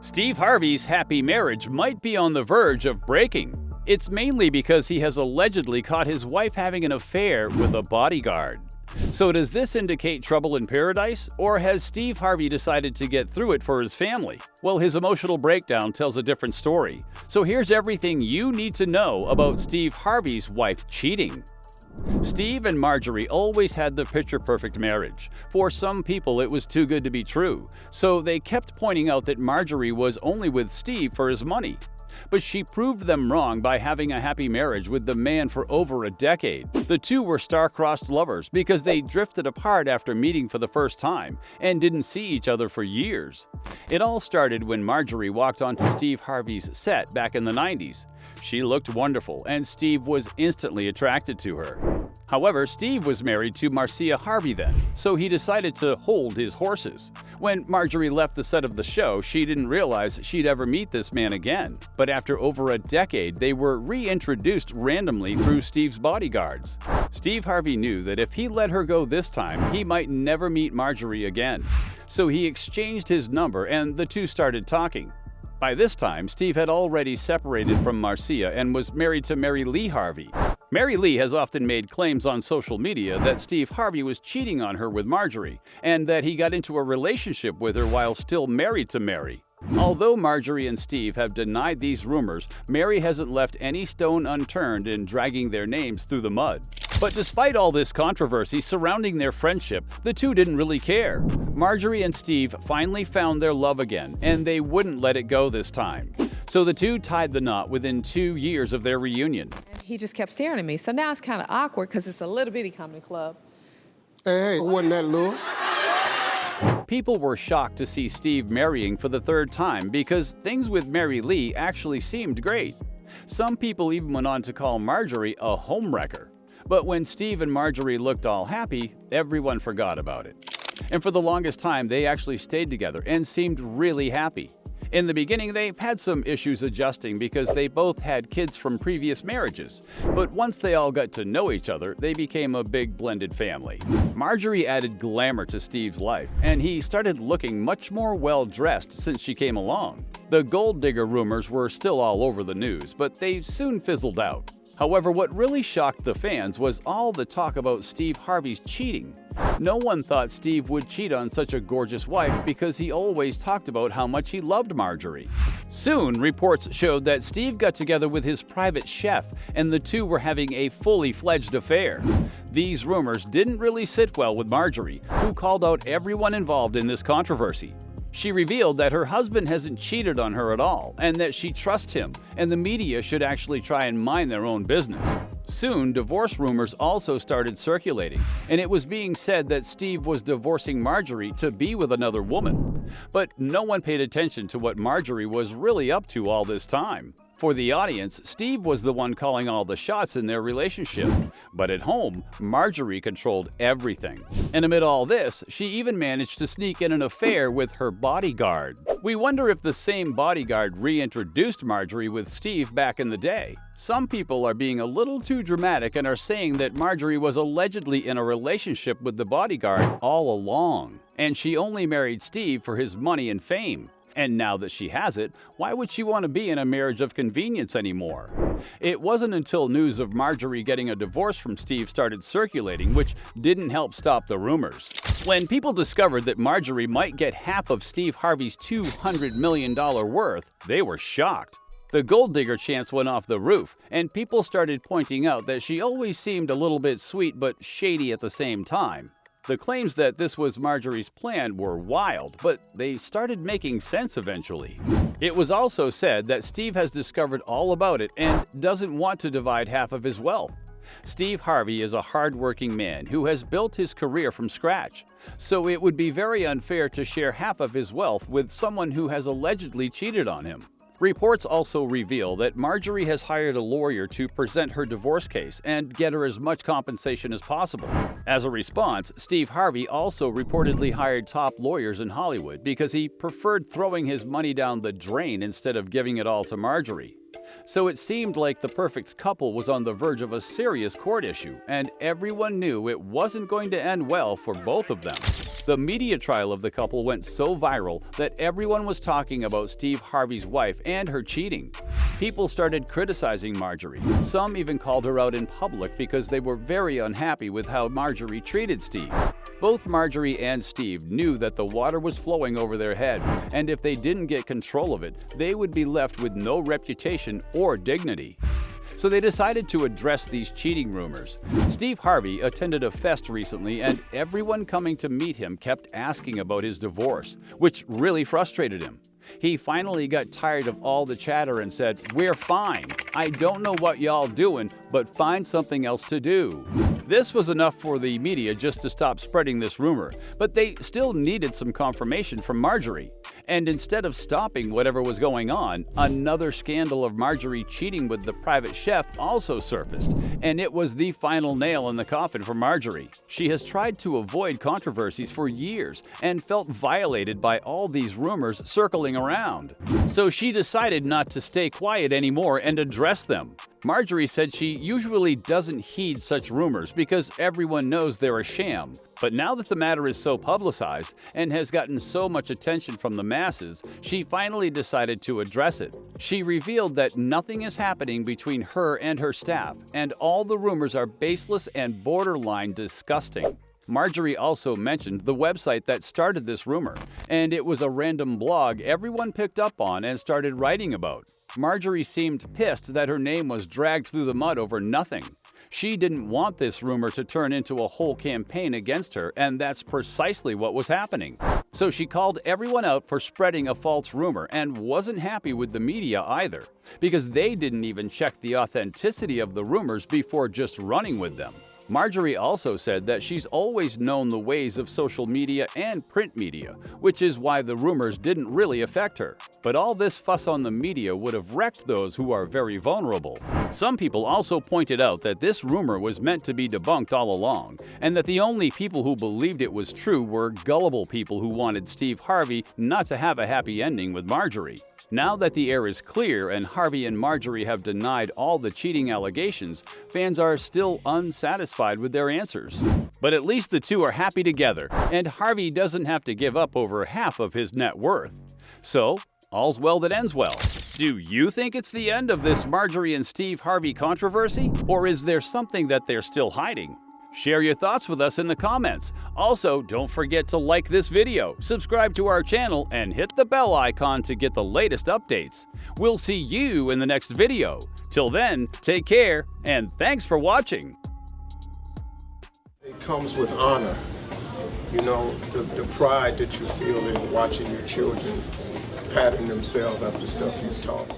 Steve Harvey's happy marriage might be on the verge of breaking. It's mainly because he has allegedly caught his wife having an affair with a bodyguard. So does this indicate trouble in paradise, or has Steve Harvey decided to get through it for his family? Well, his emotional breakdown tells a different story. So here's everything you need to know about Steve Harvey's wife cheating. Steve and Marjorie always had the picture-perfect marriage. For some people, it was too good to be true, so they kept pointing out that Marjorie was only with Steve for his money. But she proved them wrong by having a happy marriage with the man for over a decade. The two were star-crossed lovers because they drifted apart after meeting for the first time and didn't see each other for years. It all started when Marjorie walked onto Steve Harvey's set back in the 90s. She looked wonderful, and Steve was instantly attracted to her. However, Steve was married to Marcia Harvey then, so he decided to hold his horses. When Marjorie left the set of the show, she didn't realize she'd ever meet this man again. But after over a decade, they were reintroduced randomly through Steve's bodyguards. Steve Harvey knew that if he let her go this time, he might never meet Marjorie again. So he exchanged his number and the two started talking. By this time, Steve had already separated from Marcia and was married to Mary Lee Harvey. Mary Lee has often made claims on social media that Steve Harvey was cheating on her with Marjorie, and that he got into a relationship with her while still married to Mary. Although Marjorie and Steve have denied these rumors, Mary hasn't left any stone unturned in dragging their names through the mud. But despite all this controversy surrounding their friendship, the two didn't really care. Marjorie and Steve finally found their love again, and they wouldn't let it go this time. So the two tied the knot within 2 years of their reunion. He just kept staring at me, so now it's kind of awkward because it's a little bitty comedy club. Hey, wasn't that little? People were shocked to see Steve marrying for the third time because things with Mary Lee actually seemed great. Some people even went on to call Marjorie a homewrecker. But when Steve and Marjorie looked all happy, everyone forgot about it. And for the longest time, they actually stayed together and seemed really happy. In the beginning, they had some issues adjusting because they both had kids from previous marriages. But once they all got to know each other, they became a big blended family. Marjorie added glamour to Steve's life, and he started looking much more well-dressed since she came along. The gold digger rumors were still all over the news, but they soon fizzled out. However, what really shocked the fans was all the talk about Steve Harvey's cheating. No one thought Steve would cheat on such a gorgeous wife because he always talked about how much he loved Marjorie. Soon, reports showed that Steve got together with his private chef, and the two were having a fully fledged affair. These rumors didn't really sit well with Marjorie, who called out everyone involved in this controversy. She revealed that her husband hasn't cheated on her at all, and that she trusts him, and the media should actually try and mind their own business. Soon, divorce rumors also started circulating, and it was being said that Steve was divorcing Marjorie to be with another woman. But no one paid attention to what Marjorie was really up to all this time. For the audience, Steve was the one calling all the shots in their relationship. But at home, Marjorie controlled everything. And amid all this, she even managed to sneak in an affair with her bodyguard. We wonder if the same bodyguard reintroduced Marjorie with Steve back in the day. Some people are being a little too dramatic and are saying that Marjorie was allegedly in a relationship with the bodyguard all along, and she only married Steve for his money and fame. And now that she has it, why would she want to be in a marriage of convenience anymore? It wasn't until news of Marjorie getting a divorce from Steve started circulating, which didn't help stop the rumors. When people discovered that Marjorie might get half of Steve Harvey's $200 million worth, they were shocked. The gold digger chants went off the roof, and people started pointing out that she always seemed a little bit sweet but shady at the same time. The claims that this was Marjorie's plan were wild, but they started making sense eventually. It was also said that Steve has discovered all about it and doesn't want to divide half of his wealth. Steve Harvey is a hard-working man who has built his career from scratch, so it would be very unfair to share half of his wealth with someone who has allegedly cheated on him. Reports also reveal that Marjorie has hired a lawyer to present her divorce case and get her as much compensation as possible. As a response, Steve Harvey also reportedly hired top lawyers in Hollywood because he preferred throwing his money down the drain instead of giving it all to Marjorie. So it seemed like the perfect couple was on the verge of a serious court issue, and everyone knew it wasn't going to end well for both of them. The media trial of the couple went so viral that everyone was talking about Steve Harvey's wife and her cheating. People started criticizing Marjorie. Some even called her out in public because they were very unhappy with how Marjorie treated Steve. Both Marjorie and Steve knew that the water was flowing over their heads, and if they didn't get control of it, they would be left with no reputation or dignity. So they decided to address these cheating rumors. Steve Harvey attended a fest recently, and everyone coming to meet him kept asking about his divorce, which really frustrated him. He finally got tired of all the chatter and said, "We're fine. I don't know what y'all doing, but find something else to do." This was enough for the media just to stop spreading this rumor, but they still needed some confirmation from Marjorie. And instead of stopping whatever was going on, another scandal of Marjorie cheating with the private chef also surfaced, and it was the final nail in the coffin for Marjorie. She has tried to avoid controversies for years and felt violated by all these rumors circling around. So she decided not to stay quiet anymore and address them. Marjorie said she usually doesn't heed such rumors because everyone knows they're a sham. But now that the matter is so publicized and has gotten so much attention from the masses, she finally decided to address it. She revealed that nothing is happening between her and her staff, and all the rumors are baseless and borderline disgusting. Marjorie also mentioned the website that started this rumor, and it was a random blog everyone picked up on and started writing about. Marjorie seemed pissed that her name was dragged through the mud over nothing. She didn't want this rumor to turn into a whole campaign against her, and that's precisely what was happening. So she called everyone out for spreading a false rumor and wasn't happy with the media either, because they didn't even check the authenticity of the rumors before just running with them. Marjorie also said that she's always known the ways of social media and print media, which is why the rumors didn't really affect her. But all this fuss on the media would have wrecked those who are very vulnerable. Some people also pointed out that this rumor was meant to be debunked all along, and that the only people who believed it was true were gullible people who wanted Steve Harvey not to have a happy ending with Marjorie. Now that the air is clear and Harvey and Marjorie have denied all the cheating allegations, fans are still unsatisfied with their answers. But at least the two are happy together, and Harvey doesn't have to give up over half of his net worth. So, all's well that ends well. Do you think it's the end of this Marjorie and Steve Harvey controversy? Or is there something that they're still hiding? Share your thoughts with us in the comments. Also, don't forget to like this video, subscribe to our channel, and hit the bell icon to get the latest updates. We'll see you in the next video. Till then, take care, and thanks for watching. It comes with honor. You know, the pride that you feel in watching your children pattern themselves after stuff you've taught them.